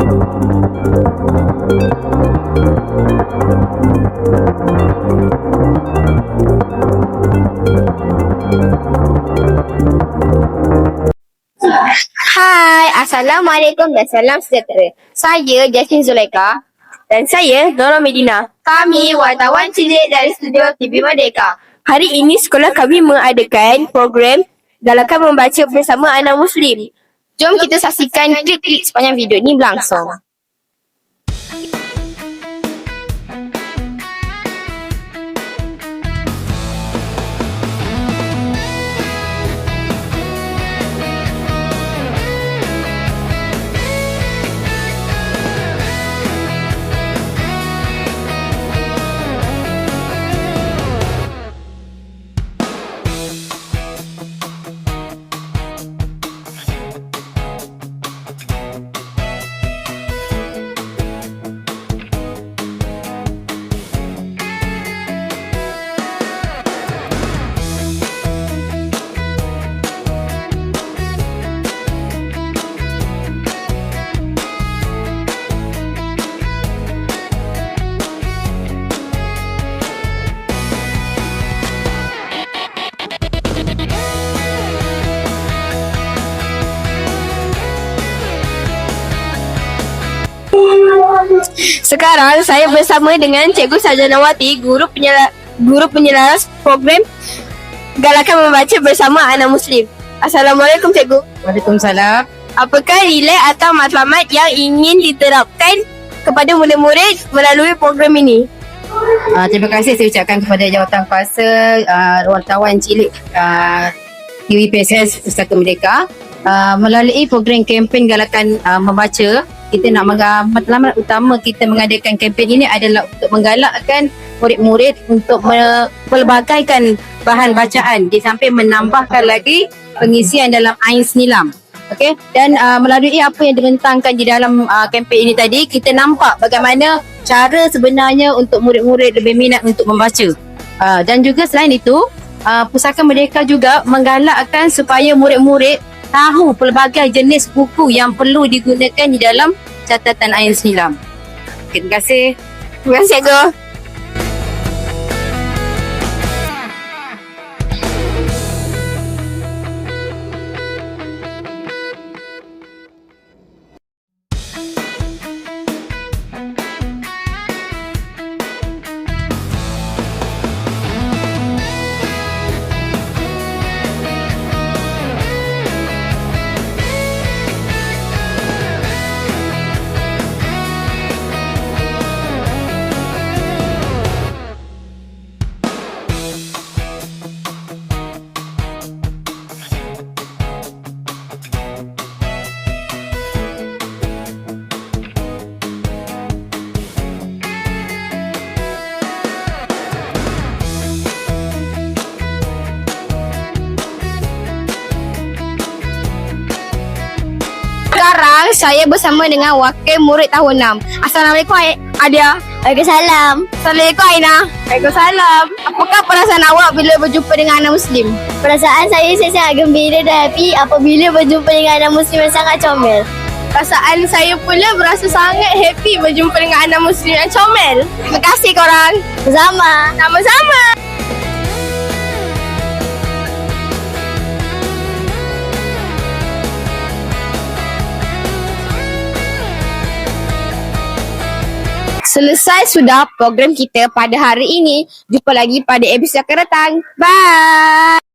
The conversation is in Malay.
Hai, Assalamualaikum dan salam sejahtera. Saya Jasmine Zulaika dan saya Nora Medina. Kami wartawan cilik dari studio TV Merdeka. Hari ini sekolah kami mengadakan program Galakan Membaca Bersama Anak Muslim. Jom kita saksikan klip-klip sepanjang video ini berlangsung. Sekarang saya bersama dengan Cikgu Sarjanawati, guru penyelaras program Galakan Membaca Bersama Anak Muslim. Assalamualaikum Cikgu. Waalaikumsalam. Apakah nilai atau matlamat yang ingin diterapkan kepada murid-murid melalui program ini? Terima kasih saya ucapkan kepada jawatankuasa wartawan cilik TVPSS Pustaka Merdeka. Melalui program kempen Galakan Membaca, kita nak matlamat utama kita mengadakan kempen ini adalah untuk menggalakkan murid-murid untuk mempelbagaikan bahan bacaan di samping menambahkan lagi pengisian dalam Ain Senilam. Okey, dan melalui apa yang dibentangkan di dalam kempen ini tadi, kita nampak bagaimana cara sebenarnya untuk murid-murid lebih minat untuk membaca. Dan juga selain itu, Pusaka Merdeka juga menggalakkan supaya murid-murid tahu pelbagai jenis buku yang perlu digunakan di dalam catatan Ain Senilam. Okay, terima kasih. Terima kasih Cikgu. Sekarang saya bersama dengan wakil murid tahun 6. Assalamualaikum Adia. Waalaikumsalam. Assalamualaikum Aina. Waalaikumsalam. Apakah perasaan awak bila berjumpa dengan anak Muslim? Perasaan saya sangat gembira dan happy apabila berjumpa dengan anak Muslim yang sangat comel. Perasaan saya pula berasa sangat happy berjumpa dengan anak Muslim yang comel. Terima kasih korang. Bersama. Sama-sama. Selesai sudah program kita pada hari ini. Jumpa lagi pada episod akan datang. Bye.